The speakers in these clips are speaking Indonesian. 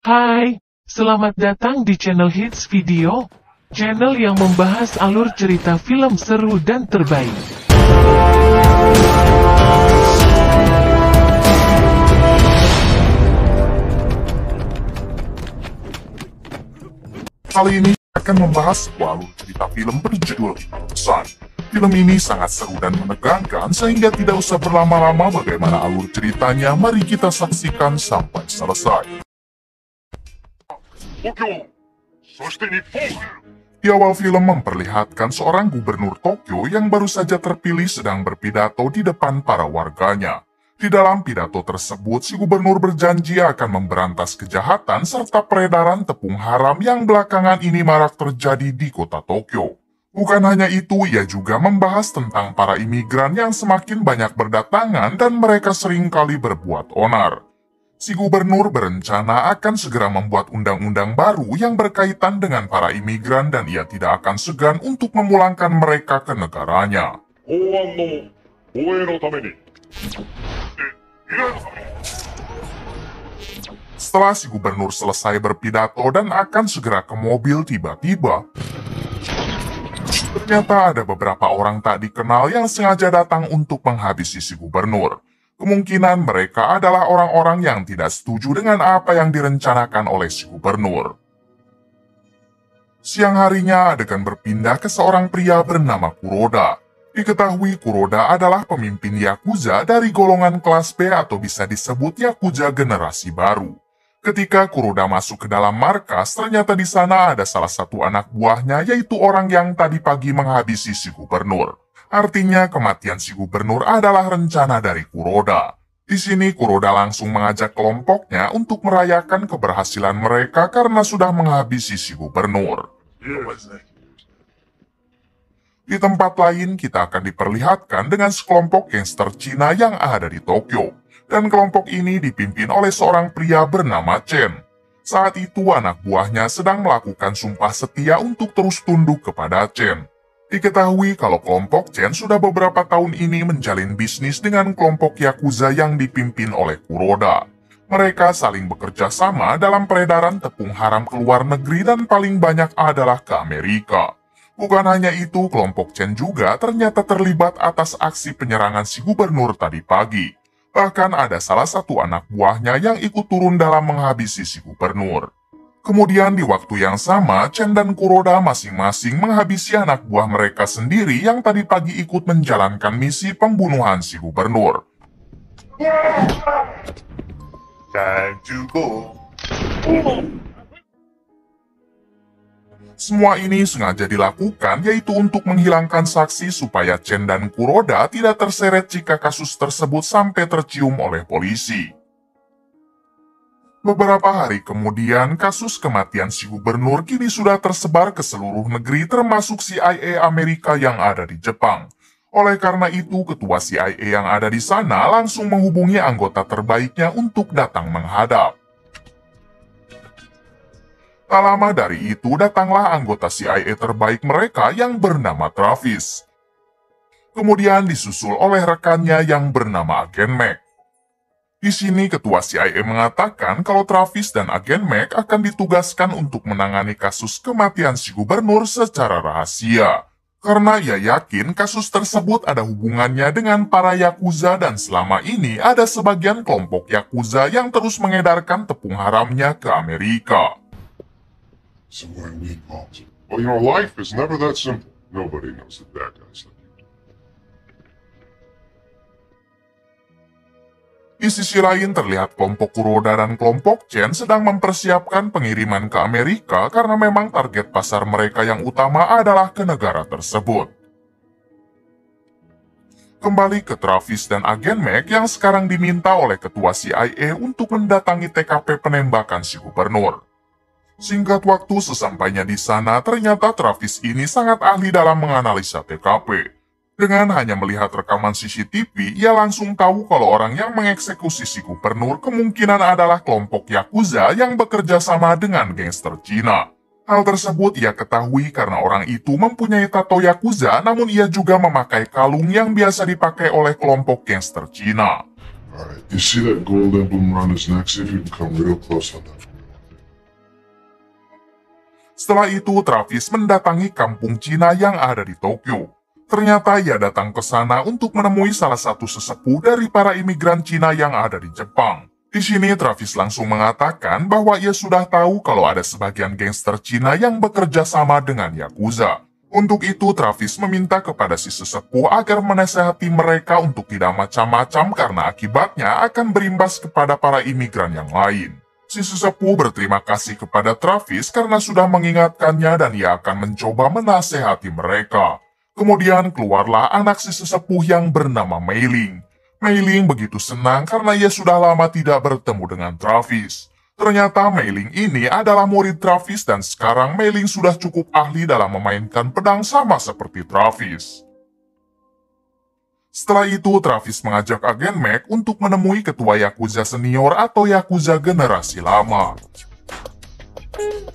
Hai, selamat datang di channel Hits Video, channel yang membahas alur cerita film seru dan terbaik. Kali ini akan membahas sebuah alur cerita film berjudul Pesan. Film ini sangat seru dan menegangkan sehingga tidak usah berlama-lama bagaimana alur ceritanya, mari kita saksikan sampai selesai. Di awal film memperlihatkan seorang gubernur Tokyo yang baru saja terpilih sedang berpidato di depan para warganya. Di dalam pidato tersebut, si gubernur berjanji akan memberantas kejahatan serta peredaran tepung haram yang belakangan ini marak terjadi di kota Tokyo. Bukan hanya itu, ia juga membahas tentang para imigran yang semakin banyak berdatangan dan mereka seringkali berbuat onar. Si gubernur berencana akan segera membuat undang-undang baru yang berkaitan dengan para imigran dan ia tidak akan segan untuk memulangkan mereka ke negaranya. Setelah si gubernur selesai berpidato dan akan segera ke mobil, tiba-tiba ternyata ada beberapa orang tak dikenal yang sengaja datang untuk menghabisi si gubernur. Kemungkinan mereka adalah orang-orang yang tidak setuju dengan apa yang direncanakan oleh si gubernur. Siang harinya adegan berpindah ke seorang pria bernama Kuroda. Diketahui Kuroda adalah pemimpin Yakuza dari golongan kelas B atau bisa disebut Yakuza generasi baru. Ketika Kuroda masuk ke dalam markas, ternyata di sana ada salah satu anak buahnya, yaitu orang yang tadi pagi menghabisi si gubernur. Artinya kematian si gubernur adalah rencana dari Kuroda. Di sini Kuroda langsung mengajak kelompoknya untuk merayakan keberhasilan mereka karena sudah menghabisi si gubernur. Di tempat lain kita akan diperlihatkan dengan sekelompok gangster Cina yang ada di Tokyo. Dan kelompok ini dipimpin oleh seorang pria bernama Chen. Saat itu anak buahnya sedang melakukan sumpah setia untuk terus tunduk kepada Chen. Diketahui kalau kelompok Chen sudah beberapa tahun ini menjalin bisnis dengan kelompok Yakuza yang dipimpin oleh Kuroda. Mereka saling bekerja sama dalam peredaran tepung haram ke luar negeri dan paling banyak adalah ke Amerika. Bukan hanya itu, kelompok Chen juga ternyata terlibat atas aksi penyerangan si gubernur tadi pagi. Bahkan ada salah satu anak buahnya yang ikut turun dalam menghabisi si gubernur. Kemudian di waktu yang sama, Chen dan Kuroda masing-masing menghabisi anak buah mereka sendiri yang tadi pagi ikut menjalankan misi pembunuhan si gubernur. Time to go. Semua ini sengaja dilakukan yaitu untuk menghilangkan saksi supaya Chen dan Kuroda tidak terseret jika kasus tersebut sampai tercium oleh polisi. Beberapa hari kemudian, kasus kematian si gubernur kini sudah tersebar ke seluruh negeri termasuk CIA Amerika yang ada di Jepang. Oleh karena itu, ketua CIA yang ada di sana langsung menghubungi anggota terbaiknya untuk datang menghadap. Tak lama dari itu, datanglah anggota CIA terbaik mereka yang bernama Travis. Kemudian disusul oleh rekannya yang bernama Agen Mac. Di sini ketua CIA mengatakan kalau Travis dan Agen Mac akan ditugaskan untuk menangani kasus kematian si gubernur secara rahasia. Karena ia yakin kasus tersebut ada hubungannya dengan para Yakuza dan selama ini ada sebagian kelompok Yakuza yang terus mengedarkan tepung haramnya ke Amerika. So where are we involved? Well, you know, life is never that simple. Nobody knows the bad guys like you do. Di sisi lain terlihat kelompok Kuroda dan kelompok Chen sedang mempersiapkan pengiriman ke Amerika karena memang target pasar mereka yang utama adalah ke negara tersebut. Kembali ke Travis dan Agen Mac yang sekarang diminta oleh ketua CIA untuk mendatangi TKP penembakan si gubernur. Singkat waktu sesampainya di sana, ternyata Travis ini sangat ahli dalam menganalisa TKP. Dengan hanya melihat rekaman CCTV, ia langsung tahu kalau orang yang mengeksekusi si gubernur kemungkinan adalah kelompok Yakuza yang bekerja sama dengan gangster Cina. Hal tersebut ia ketahui karena orang itu mempunyai tato Yakuza, namun ia juga memakai kalung yang biasa dipakai oleh kelompok gangster Cina. Alright, you see that gold emblem around his neck? See if you can come real close on that. Setelah itu, Travis mendatangi kampung Cina yang ada di Tokyo. Ternyata ia datang ke sana untuk menemui salah satu sesepuh dari para imigran Cina yang ada di Jepang. Di sini, Travis langsung mengatakan bahwa ia sudah tahu kalau ada sebagian gangster Cina yang bekerja sama dengan Yakuza. Untuk itu, Travis meminta kepada si sesepuh agar menasehati mereka untuk tidak macam-macam karena akibatnya akan berimbas kepada para imigran yang lain. Si sesepuh berterima kasih kepada Travis karena sudah mengingatkannya dan ia akan mencoba menasehati mereka. Kemudian keluarlah anak si sesepuh yang bernama Mei Ling. Mei Ling begitu senang karena ia sudah lama tidak bertemu dengan Travis. Ternyata Mei Ling ini adalah murid Travis dan sekarang Mei Ling sudah cukup ahli dalam memainkan pedang sama seperti Travis. Setelah itu, Travis mengajak agen Mac untuk menemui ketua Yakuza senior atau Yakuza generasi lama.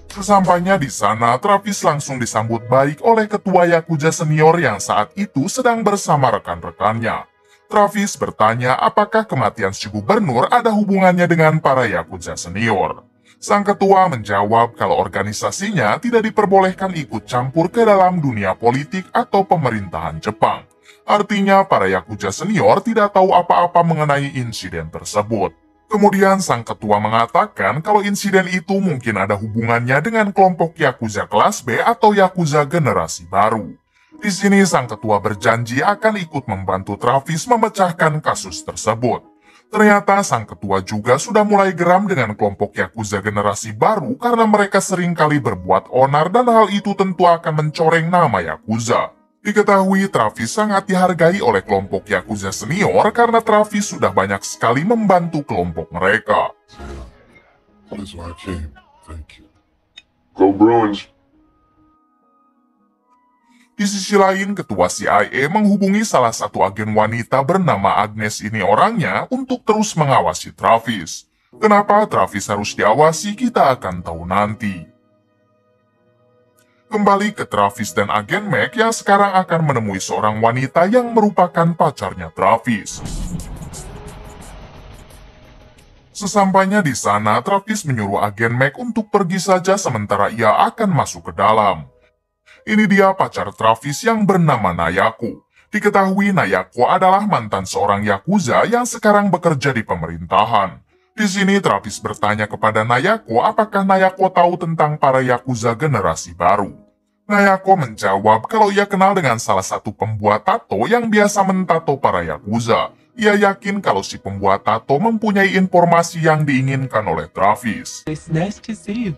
Sesampainya di sana, Travis langsung disambut baik oleh ketua Yakuza senior yang saat itu sedang bersama rekan-rekannya. Travis bertanya apakah kematian si gubernur ada hubungannya dengan para Yakuza senior. Sang ketua menjawab kalau organisasinya tidak diperbolehkan ikut campur ke dalam dunia politik atau pemerintahan Jepang. Artinya para Yakuza senior tidak tahu apa-apa mengenai insiden tersebut. Kemudian sang ketua mengatakan kalau insiden itu mungkin ada hubungannya dengan kelompok Yakuza kelas B atau Yakuza generasi baru. Di sini sang ketua berjanji akan ikut membantu Travis memecahkan kasus tersebut. Ternyata sang ketua juga sudah mulai geram dengan kelompok Yakuza generasi baru karena mereka sering kali berbuat onar dan hal itu tentu akan mencoreng nama Yakuza. Diketahui Travis sangat dihargai oleh kelompok Yakuza senior karena Travis sudah banyak sekali membantu kelompok mereka. That's why I came. Thank you. Go Bruins! Di sisi lain, ketua CIA menghubungi salah satu agen wanita bernama Agnes ini orangnya untuk terus mengawasi Travis. Kenapa Travis harus diawasi kita akan tahu nanti. Kembali ke Travis dan agen Mac yang sekarang akan menemui seorang wanita yang merupakan pacarnya Travis. Sesampainya di sana, Travis menyuruh agen Mac untuk pergi saja sementara ia akan masuk ke dalam. Ini dia pacar Travis yang bernama Nayako. Diketahui Nayako adalah mantan seorang Yakuza yang sekarang bekerja di pemerintahan. Di sini Travis bertanya kepada Nayako apakah Nayako tahu tentang para Yakuza generasi baru. Nayako menjawab kalau ia kenal dengan salah satu pembuat tato yang biasa mentato para Yakuza. Ia yakin kalau si pembuat tato mempunyai informasi yang diinginkan oleh Travis. It's nice to see you.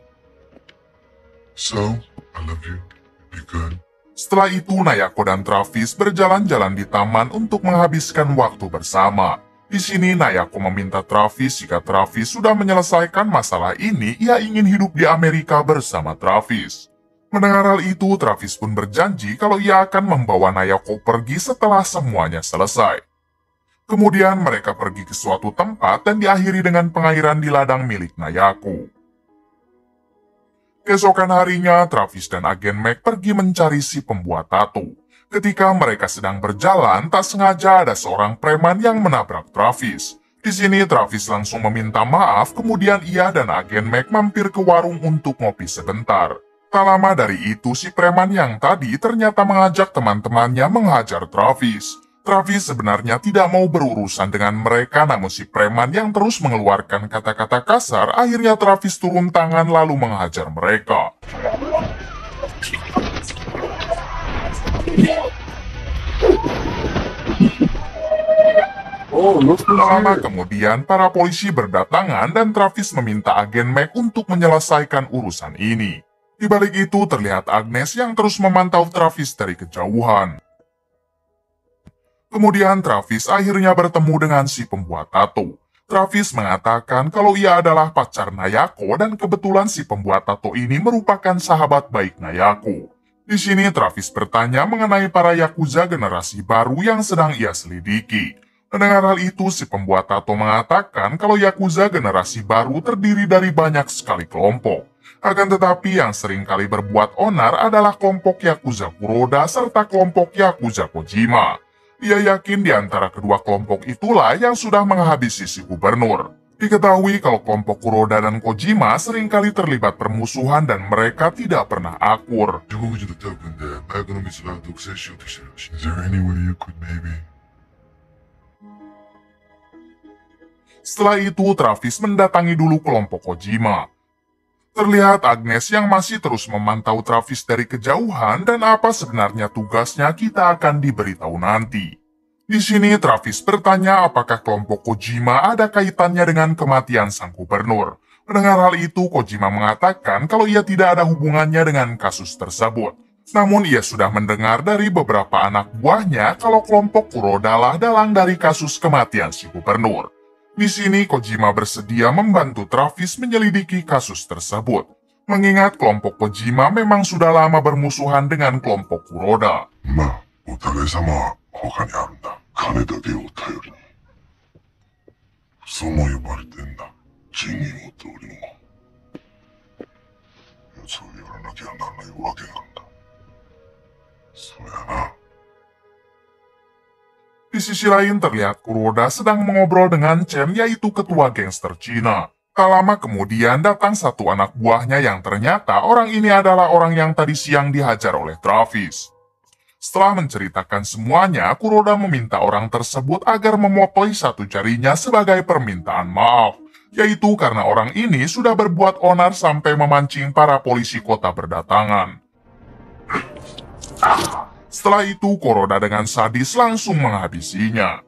So, I love you. You good? Setelah itu Nayako dan Travis berjalan-jalan di taman untuk menghabiskan waktu bersama. Di sini Nayako meminta Travis jika Travis sudah menyelesaikan masalah ini, ia ingin hidup di Amerika bersama Travis. Mendengar hal itu, Travis pun berjanji kalau ia akan membawa Nayako pergi setelah semuanya selesai. Kemudian mereka pergi ke suatu tempat dan diakhiri dengan pengairan di ladang milik Nayako. Keesokan harinya, Travis dan agen Mac pergi mencari si pembuat tato. Ketika mereka sedang berjalan, tak sengaja ada seorang preman yang menabrak Travis. Di sini Travis langsung meminta maaf, kemudian ia dan agen Mac mampir ke warung untuk ngopi sebentar. Tak lama dari itu, si preman yang tadi ternyata mengajak teman-temannya menghajar Travis. Travis sebenarnya tidak mau berurusan dengan mereka, namun si preman yang terus mengeluarkan kata-kata kasar, akhirnya Travis turun tangan lalu menghajar mereka. Tak lama kemudian, para polisi berdatangan dan Travis meminta agen Mac untuk menyelesaikan urusan ini. Di balik itu terlihat Agnes yang terus memantau Travis dari kejauhan. Kemudian Travis akhirnya bertemu dengan si pembuat tato. Travis mengatakan kalau ia adalah pacar Nayako dan kebetulan si pembuat tato ini merupakan sahabat baik Nayako. Di sini Travis bertanya mengenai para Yakuza generasi baru yang sedang ia selidiki. Mendengar hal itu, si pembuat tato mengatakan kalau Yakuza generasi baru terdiri dari banyak sekali kelompok. Akan tetapi yang sering kali berbuat onar adalah kelompok Yakuza Kuroda serta kelompok Yakuza Kojima. Ia yakin di antara kedua kelompok itulah yang sudah menghabisi si gubernur. Diketahui kalau kelompok Kuroda dan Kojima seringkali terlibat permusuhan dan mereka tidak pernah akur. Is there any way you could maybe... Setelah itu, Travis mendatangi dulu kelompok Kojima. Terlihat Agnes yang masih terus memantau Travis dari kejauhan dan apa sebenarnya tugasnya kita akan diberitahu nanti. Di sini Travis bertanya apakah kelompok Kojima ada kaitannya dengan kematian sang gubernur. Mendengar hal itu, Kojima mengatakan kalau ia tidak ada hubungannya dengan kasus tersebut. Namun ia sudah mendengar dari beberapa anak buahnya kalau kelompok Kuroda lah dalang dari kasus kematian si gubernur. Di sini Kojima bersedia membantu Travis menyelidiki kasus tersebut. Mengingat kelompok Kojima memang sudah lama bermusuhan dengan kelompok Kuroda. Di sisi lain terlihat Kuroda sedang mengobrol dengan Chen, yaitu ketua gangster Cina. Tak lama kemudian datang satu anak buahnya yang ternyata orang ini adalah orang yang tadi siang dihajar oleh Travis. Setelah menceritakan semuanya, Kuroda meminta orang tersebut agar memotong satu jarinya sebagai permintaan maaf, yaitu karena orang ini sudah berbuat onar sampai memancing para polisi kota berdatangan. Setelah itu, Kuroda dengan sadis langsung menghabisinya.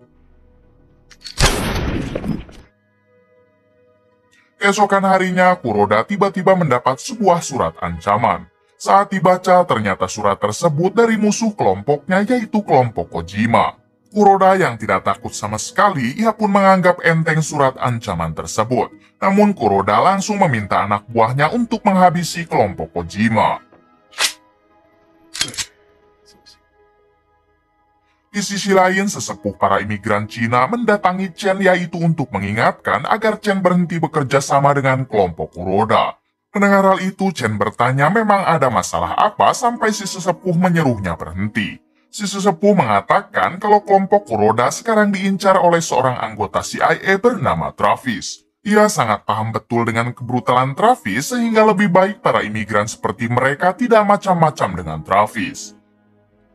Keesokan harinya, Kuroda tiba-tiba mendapat sebuah surat ancaman. Saat dibaca, ternyata surat tersebut dari musuh kelompoknya, yaitu kelompok Kojima. Kuroda yang tidak takut sama sekali, ia pun menganggap enteng surat ancaman tersebut. Namun Kuroda langsung meminta anak buahnya untuk menghabisi kelompok Kojima. Di sisi lain, sesepuh para imigran Cina mendatangi Chen, yaitu untuk mengingatkan agar Chen berhenti bekerja sama dengan kelompok Kuroda. Mendengar hal itu, Chen bertanya memang ada masalah apa sampai si sesepuh menyuruhnya berhenti. Si sesepuh mengatakan kalau kelompok Kuroda sekarang diincar oleh seorang anggota CIA bernama Travis. Ia sangat paham betul dengan kebrutalan Travis sehingga lebih baik para imigran seperti mereka tidak macam-macam dengan Travis.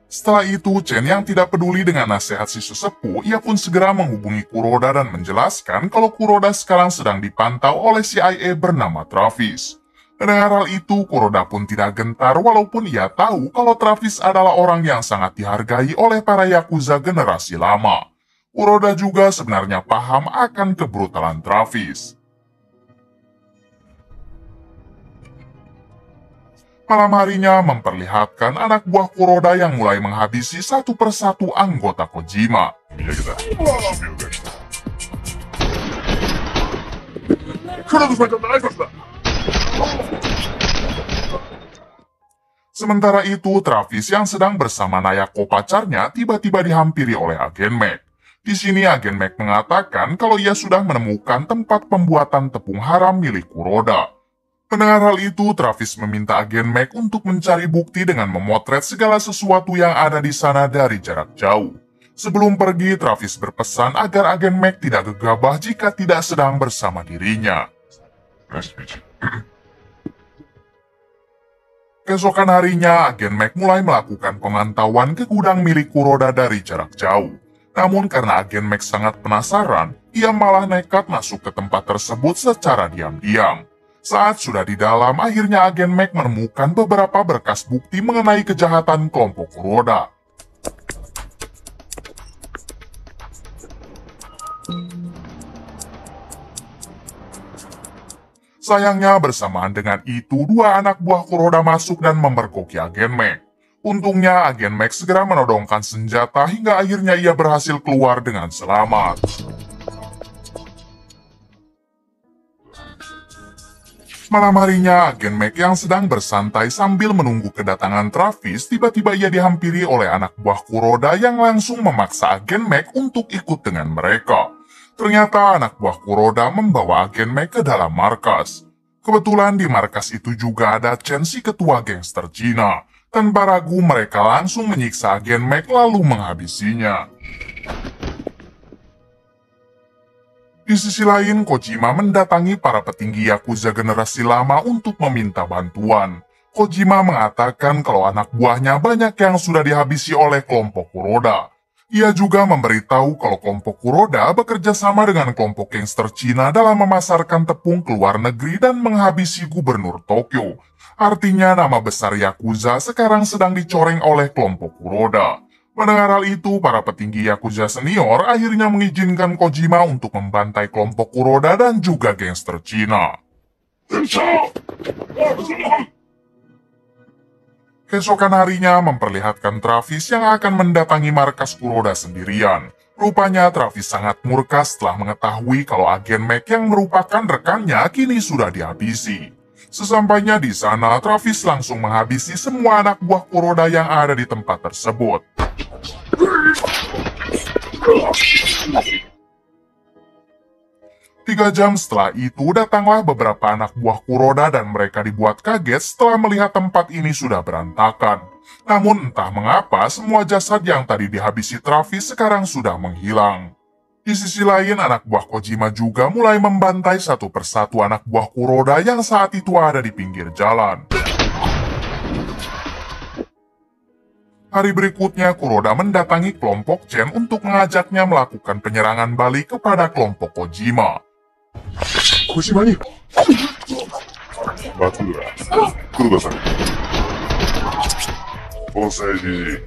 Setelah itu, Chen yang tidak peduli dengan nasihat si sesepuh, ia pun segera menghubungi Kuroda dan menjelaskan kalau Kuroda sekarang sedang dipantau oleh CIA bernama Travis. Mendengar hal itu, Kuroda pun tidak gentar walaupun ia tahu kalau Travis adalah orang yang sangat dihargai oleh para Yakuza generasi lama. Kuroda juga sebenarnya paham akan kebrutalan Travis. Malam harinya memperlihatkan anak buah Kuroda yang mulai menghabisi satu persatu anggota Kojima. Sementara itu, Travis yang sedang bersama Nayako pacarnya tiba-tiba dihampiri oleh agen Mac. Di sini agen Mac mengatakan kalau ia sudah menemukan tempat pembuatan tepung haram milik Kuroda. Mendengar hal itu, Travis meminta agen Mac untuk mencari bukti dengan memotret segala sesuatu yang ada di sana dari jarak jauh. Sebelum pergi, Travis berpesan agar agen Mac tidak gegabah jika tidak sedang bersama dirinya. Keesokan harinya, agen Mac mulai melakukan pemantauan ke gudang milik Kuroda dari jarak jauh. Namun karena agen Mac sangat penasaran, ia malah nekat masuk ke tempat tersebut secara diam-diam. Saat sudah di dalam, akhirnya agen Mac menemukan beberapa berkas bukti mengenai kejahatan kelompok Kuroda. Sayangnya bersamaan dengan itu, dua anak buah Kuroda masuk dan memergoki agen Mac. Untungnya agen Mac segera menodongkan senjata hingga akhirnya ia berhasil keluar dengan selamat. Malam harinya, agen Mac yang sedang bersantai sambil menunggu kedatangan Travis, tiba-tiba ia dihampiri oleh anak buah Kuroda yang langsung memaksa agen Mac untuk ikut dengan mereka. Ternyata anak buah Kuroda membawa agen Mac ke dalam markas. Kebetulan di markas itu juga ada Chen, si ketua gangster Cina. Tanpa ragu mereka langsung menyiksa agen Mac lalu menghabisinya. Di sisi lain, Kojima mendatangi para petinggi Yakuza generasi lama untuk meminta bantuan. Kojima mengatakan kalau anak buahnya banyak yang sudah dihabisi oleh kelompok Kuroda. Ia juga memberitahu kalau kelompok Kuroda bekerja sama dengan kelompok gangster Cina dalam memasarkan tepung ke luar negeri dan menghabisi gubernur Tokyo. Artinya nama besar Yakuza sekarang sedang dicoreng oleh kelompok Kuroda. Mendengar hal itu, para petinggi Yakuza senior akhirnya mengizinkan Kojima untuk membantai kelompok Kuroda dan juga gangster Cina. Keesokan harinya memperlihatkan Travis yang akan mendatangi markas Kuroda sendirian. Rupanya Travis sangat murka setelah mengetahui kalau agen Mac yang merupakan rekannya kini sudah dihabisi. Sesampainya di sana, Travis langsung menghabisi semua anak buah Kuroda yang ada di tempat tersebut. 3 jam setelah itu datanglah beberapa anak buah Kuroda dan mereka dibuat kaget setelah melihat tempat ini sudah berantakan. Namun entah mengapa semua jasad yang tadi dihabisi Travis sekarang sudah menghilang. Di sisi lain anak buah Kojima juga mulai membantai satu persatu anak buah Kuroda yang saat itu ada di pinggir jalan. Hari berikutnya Kuroda mendatangi kelompok Chen untuk mengajaknya melakukan penyerangan balik kepada kelompok Kojima. 小島に松浦黒田さん盆栽じじい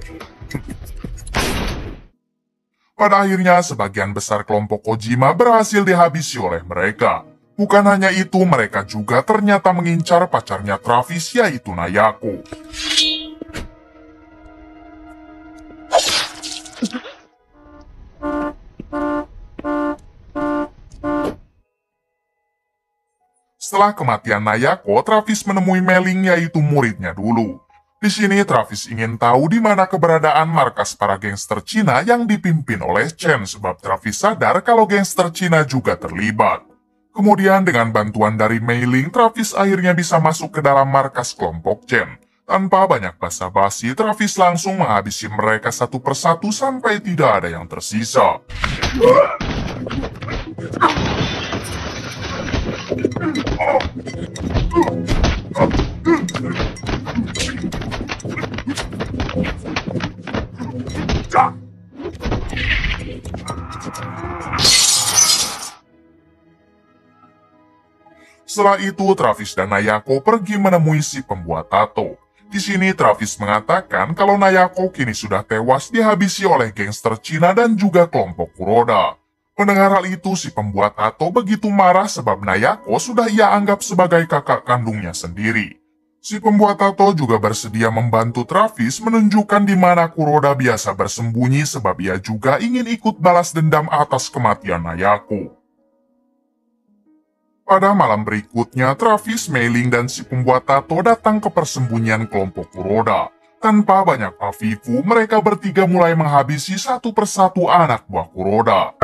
Pada akhirnya sebagian besar kelompok Kojima berhasil dihabisi oleh mereka. Bukan hanya itu, mereka juga ternyata mengincar pacarnya Travis yaitu Nayako. Setelah kematian Nayako, Travis menemui Meling yaitu muridnya dulu. Di sini Travis ingin tahu di mana keberadaan markas para gangster Cina yang dipimpin oleh Chen sebab Travis sadar kalau gangster Cina juga terlibat. Kemudian dengan bantuan dari Meling, Travis akhirnya bisa masuk ke dalam markas kelompok Chen. Tanpa banyak basa-basi, Travis langsung menghabisi mereka satu persatu sampai tidak ada yang tersisa. Setelah itu, Travis dan Nayako pergi menemui si pembuat tato. Di sini Travis mengatakan kalau Nayako kini sudah tewas dihabisi oleh gangster Cina dan juga kelompok Kuroda. Mendengar hal itu, si pembuat tato begitu marah sebab Nayako sudah ia anggap sebagai kakak kandungnya sendiri. Si pembuat tato juga bersedia membantu Travis menunjukkan di mana Kuroda biasa bersembunyi sebab ia juga ingin ikut balas dendam atas kematian Nayako. Pada malam berikutnya, Travis, Meling, dan si pembuat tato datang ke persembunyian kelompok Kuroda. Tanpa banyak pavivu, mereka bertiga mulai menghabisi satu persatu anak buah Kuroda.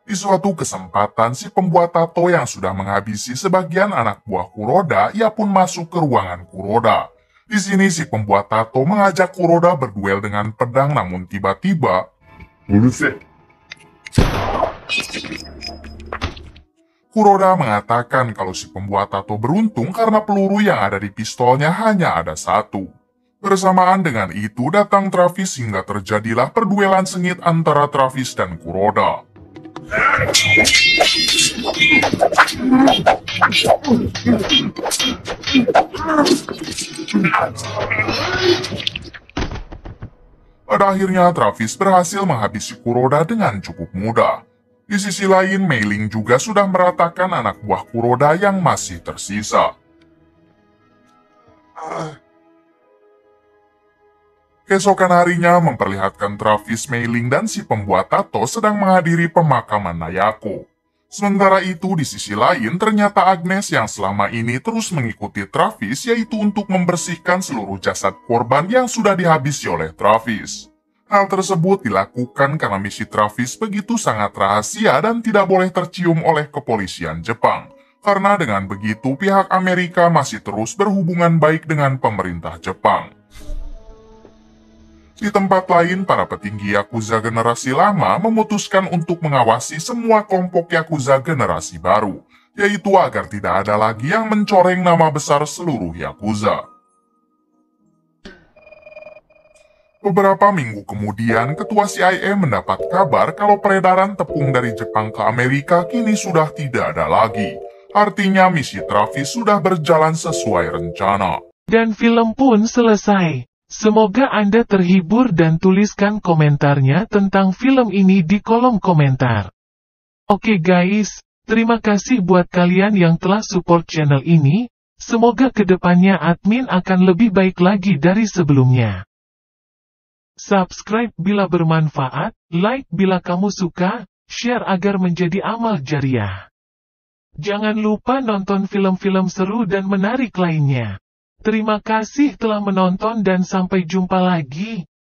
Di suatu kesempatan, si pembuat tato yang sudah menghabisi sebagian anak buah Kuroda, ia pun masuk ke ruangan Kuroda. Di sini si pembuat tato mengajak Kuroda berduel dengan pedang, namun tiba-tiba Kuroda mengatakan kalau si pembuat tato beruntung karena peluru yang ada di pistolnya hanya ada satu. Bersamaan dengan itu datang Travis hingga terjadilah perduelan sengit antara Travis dan Kuroda. Pada akhirnya Travis berhasil menghabisi Kuroda dengan cukup mudah. Di sisi lain, Meling juga sudah meratakan anak buah Kuroda yang masih tersisa. Keesokan harinya memperlihatkan Travis, Meling, dan si pembuat tato sedang menghadiri pemakaman Nayako. Sementara itu, di sisi lain, ternyata Agnes yang selama ini terus mengikuti Travis, yaitu untuk membersihkan seluruh jasad korban yang sudah dihabisi oleh Travis. Hal tersebut dilakukan karena misi Travis begitu sangat rahasia dan tidak boleh tercium oleh kepolisian Jepang. Karena dengan begitu, pihak Amerika masih terus berhubungan baik dengan pemerintah Jepang. Di tempat lain, para petinggi Yakuza generasi lama memutuskan untuk mengawasi semua kelompok Yakuza generasi baru, yaitu agar tidak ada lagi yang mencoreng nama besar seluruh Yakuza. Beberapa minggu kemudian, ketua CIA mendapat kabar kalau peredaran tepung dari Jepang ke Amerika kini sudah tidak ada lagi. Artinya misi Travis sudah berjalan sesuai rencana. Dan film pun selesai. Semoga Anda terhibur dan tuliskan komentarnya tentang film ini di kolom komentar. Oke guys, terima kasih buat kalian yang telah support channel ini. Semoga kedepannya admin akan lebih baik lagi dari sebelumnya. Subscribe bila bermanfaat, like bila kamu suka, share agar menjadi amal jariah. Jangan lupa nonton film-film seru dan menarik lainnya. Terima kasih telah menonton dan sampai jumpa lagi.